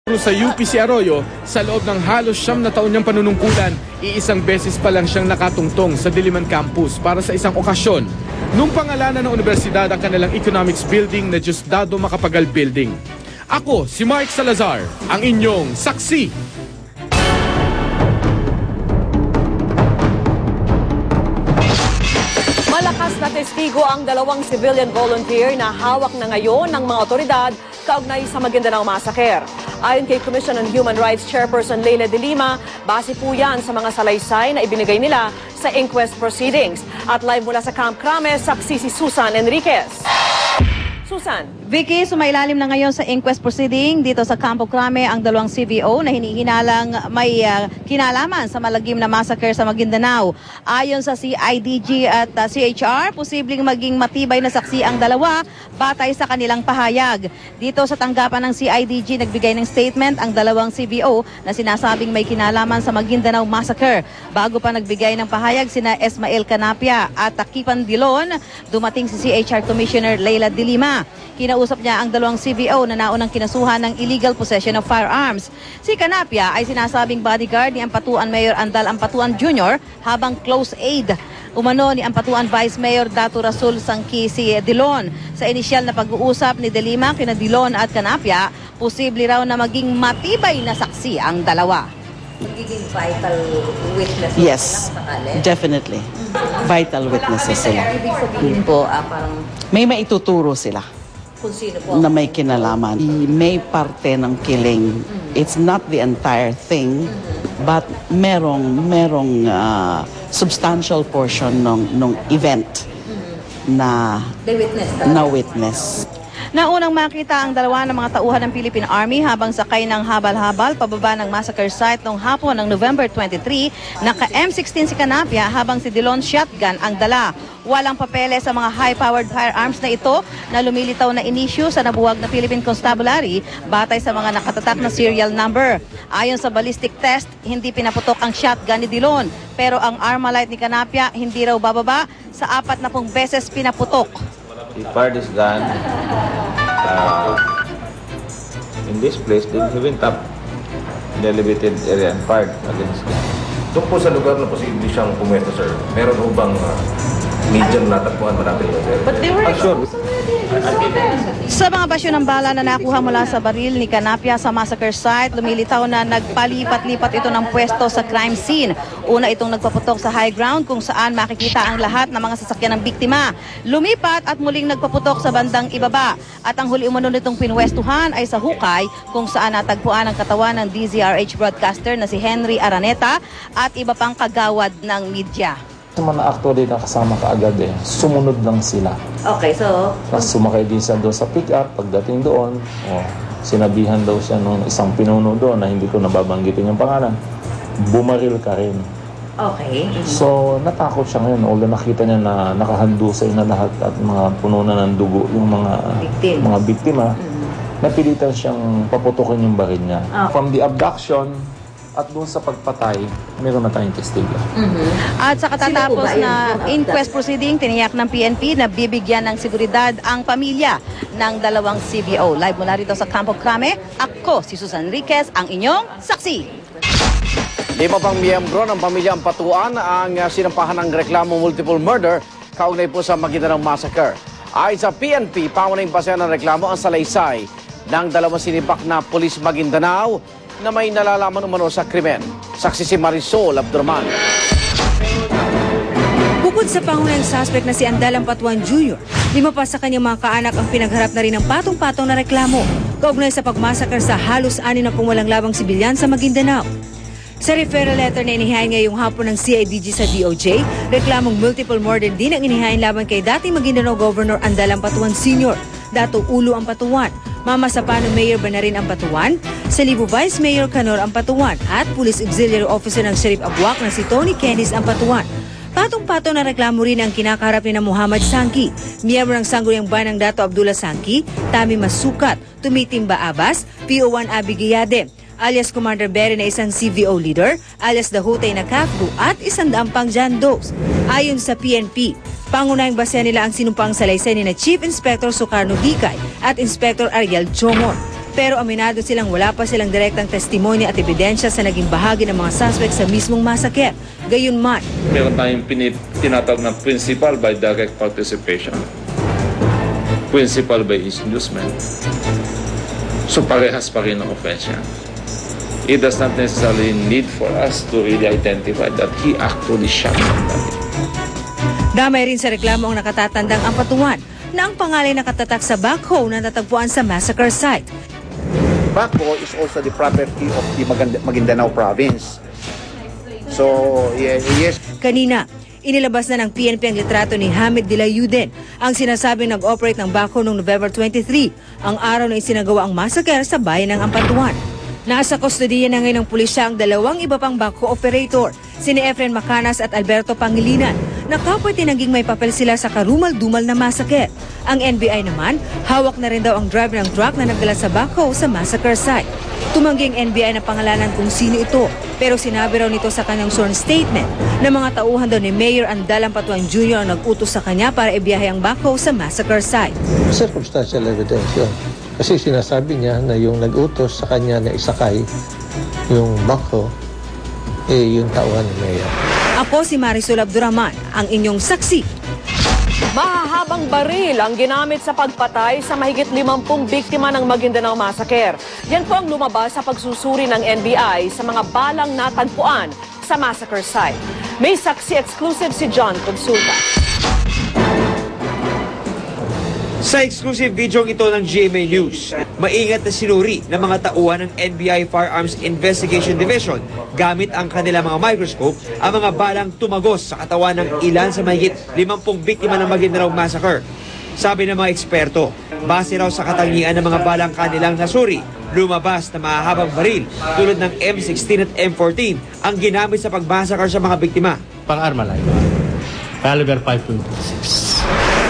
Sa UPC Arroyo, sa loob ng halos 9 na taon niyang panunungkulan, iisang beses pa lang siyang nakatungtong sa Diliman Campus para sa isang okasyon. Nung pangalanan ng universidad ang kanilang economics building na Diosdado Macapagal Building. Ako, si Mark Salazar, ang inyong saksi. Malakas na testigo ang 2 civilian volunteer na hawak na ngayon ng mga otoridad kaugnay sa Maguindanao Massacre. Ayon kay Commission on Human Rights Chairperson Leila de Lima, base po yan sa mga salaysay na ibinigay nila sa inquest proceedings. At live mula sa Camp Crame, saksi si Susan Enriquez. Susan. Vicky, sumailalim na ngayon sa inquest proceeding dito sa Campo Crame ang 2 CVO na hinihinalang may kinalaman sa malagim na massacre sa Maguindanao. Ayon sa CIDG at CHR, posibleng maging matibay na saksi ang dalawa batay sa kanilang pahayag. Dito sa tanggapan ng CIDG, nagbigay ng statement ang 2 CVO na sinasabing may kinalaman sa Maguindanao Massacre. Bago pa nagbigay ng pahayag sina Esmael Canapia at Kipan Dilon, dumating si CHR Commissioner Leila de Lima. Kinausap niya ang 2 CVO na naunang kinasuhan ng illegal possession of firearms. Si Canapia ay sinasabing bodyguard ni Ampatuan Mayor Andal Ampatuan Jr. habang close aide umano ni Ampatuan Vice Mayor Dato Rasul Sangki si Dilon. Sa inisyal na pag-uusap ni De Lima kina Dilon at Canapia, posible raw na maging matibay na saksi ang dalawa. Magiging vital witnesses yes, sila, definitely. Vital witnesses sila. Ibig sabihin po, parang may maituturo sila kung sino po na may kinalaman. May parte ng killing. It's not the entire thing, but merong substantial portion ng event na witness. Naunang makita ang 2 ng mga tauhan ng Philippine Army habang sakay ng habal-habal pababa ng massacre site noong hapon ng November 23. Naka-M16 si Canapia habang si Dilon shotgun ang dala. Walang papeles sa mga high-powered firearms na ito na lumilitaw na inisyu sa nabuwag na Philippine Constabulary batay sa mga nakatatak na serial number. Ayon sa ballistic test, hindi pinaputok ang shotgun ni Dilon, pero ang Armalite ni Canapia hindi raw bababa sa 40 beses pinaputok. He fired his gun in this place, then he went up in the elevated area and fired against him. Doon po sa lugar na posible siyang pumwesto, sir, meron po bang medium natagpuan marami yun, sir? But they were Sure. Sa mga basyo ng bala na nakuha mula sa baril ni Canapia sa massacre site, lumilitaw na nagpalipat-lipat ito ng pwesto sa crime scene. Una itong nagpaputok sa high ground kung saan makikita ang lahat ng mga sasakyan ng biktima. Lumipat at muling nagpaputok sa bandang ibaba. At ang huli umano nitong pinwestuhan ay sa hukay kung saan natagpuan ang katawan ng DZRH broadcaster na si Henry Araneta at iba pang kagawad ng media. Yung mga aktor na kasama kaagad sumunod lang sila. Okay, so Tapos sumakay din siya doon sa pick-up. Pagdating doon, sinabihan daw siya nung isang pinuno doon na hindi ko nababanggitin yung pangalan. Bumaril ka rin. okay. So natakot siya ngayon. Although nakita niya na nakahandusay na lahat at mga puno na ng dugo yung mga biktima, napilitan siyang paputukin yung baril niya. From the abduction at doon sa pagpatay, meron na tayong testigo. At sa katatapos na inquest proceeding, tiniyak ng PNP na bibigyan ng seguridad ang pamilya ng 2 CVO. Live mula rito sa Campo Crame, ako si Susan Enriquez, ang inyong saksi. 5 pang miyembro ng pamilya Ampatuan ang sinampahan ng reklamo multiple murder kaugnay po sa Maguindanao Massacre. Ayon sa PNP, pangunahing basehan ng reklamo ang salaysay ng 2 sinipak na pulis Maguindanao na may nalalaman umano sa krimen. Saksi si Marisol Abdurman. Bukod sa pangunahing suspect na si Andal Ampatuan Jr., 5 pa sa kanyang mga kaanak ang pinagharap na rin ng patong-patong na reklamo kaugnay sa pagmasakar sa halos 6 na walang labang sibilyan sa Maguindanao. Sa referral letter na inihain ngayong hapon ng CIDG sa DOJ, reklamong multiple murder din ang inihain laban kay dating Maguindanao Governor Andal Ampatuan Sr., Dato Ulo Ampatuan, Mama Sapano Mayor Banarin Ampatuan, Salibu Vice Mayor Canor Ampatuan at Police Auxiliary Officer ng Sheriff Abuak na si Tony Kennis Ampatuan. Patong-patong na reklamo rin ang kinakaharap ni na Muhammad Sangki, miyembro ng Sangguniang Bayan ng Dato Abdullah Sangki, Tami Masukat, Tumitimba Abbas, PO1 Abigiyade, alias Commander Berry na isang CVO leader, alias Dahutay na Kafgu at 100 pang John Does. Ayon sa PNP, pangunahing basehan nila ang sinumpang salaysay ni na Chief Inspector Sukarno Dikay at Inspector Ariel Chomon. Pero aminado silang wala pa silang direktang testimonya at ebidensya sa naging bahagi ng mga suspect sa mismong massacre. Gayunman, meron tayong tinatawag na principal by direct participation, principal by inducement. So parehas pa rin ang offense yan. It does not necessarily need for us to really identify that he actually shot somebody. damay rin sa reklamo ang nakatatandang ampatuan na ang pangalan nakatatak sa backhoe na natagpuan sa massacre site. Backhoe is also the property of the Maguindanao province. So, yes. Kanina, inilabas na ng PNP ang litrato ni Hamid Dilayuden, ang sinasabing nag-operate ng backhoe noong November 23, ang araw na isinagawa ang massacre sa bayan ng Ampatuan. Nasa kustodiya na ngayon ng pulisya ang dalawang iba pang backhoe operator, sini Efren Macanas at Alberto Pangilinan, na kapwa tinangging may papel sila sa karumal-dumal na massacre. Ang NBI naman, hawak na rin daw ang driver ng truck na nagdala sa backhoe sa massacre site. Tumanggi ang NBI na pangalanan kung sino ito, pero sinabi raw nito sa kanyang sworn statement na mga tauhan daw ni Mayor Andal Ampatuan Jr. ang nag-utos sa kanya para ibiyahe ang backhoe sa massacre site. Circumstantial evidence yun. Kasi sinasabi niya na yung nag-utos sa kanya na isakay yung backhoe, yung tauhan ni Mayor. Ako si Marisol Abduraman, ang inyong saksi. Mahahabang baril ang ginamit sa pagpatay sa mahigit 50 biktima ng Maguindanao Massacre. Yan po ang lumabas sa pagsusuri ng NBI sa mga balang natagpuan sa massacre site. May saksi exclusive si John Consulta. Sa exclusive video ito ng GMA News, maingat na sinuri ng mga tauhan ng NBI Firearms Investigation Division gamit ang kanilang mga microscope ang mga balang tumagos sa katawan ng ilan sa mahigit 50 biktima ng Maguindanao Massacre. Sabi ng mga eksperto, base raw sa katangian ng mga balang kanilang nasuri, lumabas na mahahabang baril tulad ng M16 at M14 ang ginamit sa pagmasakar sa mga biktima. Pang-arma lang, caliber 5.56.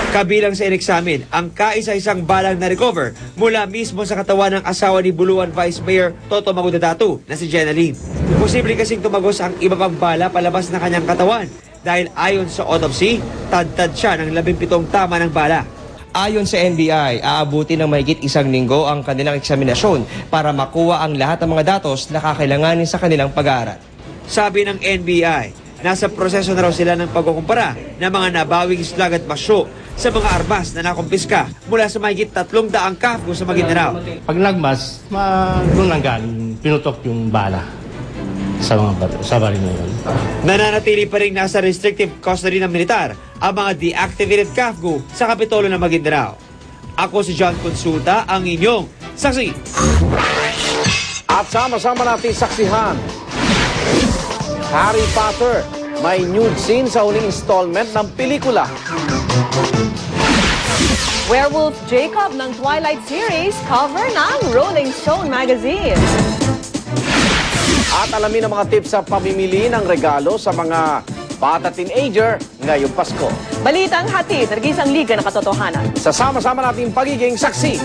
Kabilang sa ineksamin ang kaisa-isang balang na recover mula mismo sa katawan ng asawa ni Buluan Vice Mayor Toto Magudadatu na si Jenaline. Posible kasing tumagos ang iba pang bala palabas ng kanyang katawan dahil ayon sa autopsy, tad-tad siya ng 17 tama ng bala. Ayon sa NBI, aabuti ng mahigit 1 linggo ang kanilang eksaminasyon para makuha ang lahat ng mga datos na kakailanganin sa kanilang pag-aaral. Sabi ng NBI, nasa proseso na raw sila ng pagkukumpara ng mga nabawing slag at masyo sa mga armas na nakumpiska mula sa mahigit 300 kafgo sa Maguindanao. Pag nagmas, doon lang galing, pinutok yung bala sa baril na yun. Nananatili pa rin nasa restrictive custody ng militar ang mga deactivated kafgo sa Kapitolyo ng Maguindanao. Ako si John Consulta, ang inyong saksi. At sama-sama natin saksihan, Harry Potter, may nude scene sa huling installment ng pelikula. Werewolf Jacob ng Twilight series, cover ng Rolling Stone magazine. At alamin ang mga tips sa pamimili ng regalo sa mga bata teenager ngayong Pasko. Balitang hatid, nag-isang liga ng katotohanan. Sa sama-sama nating pagiging saksi.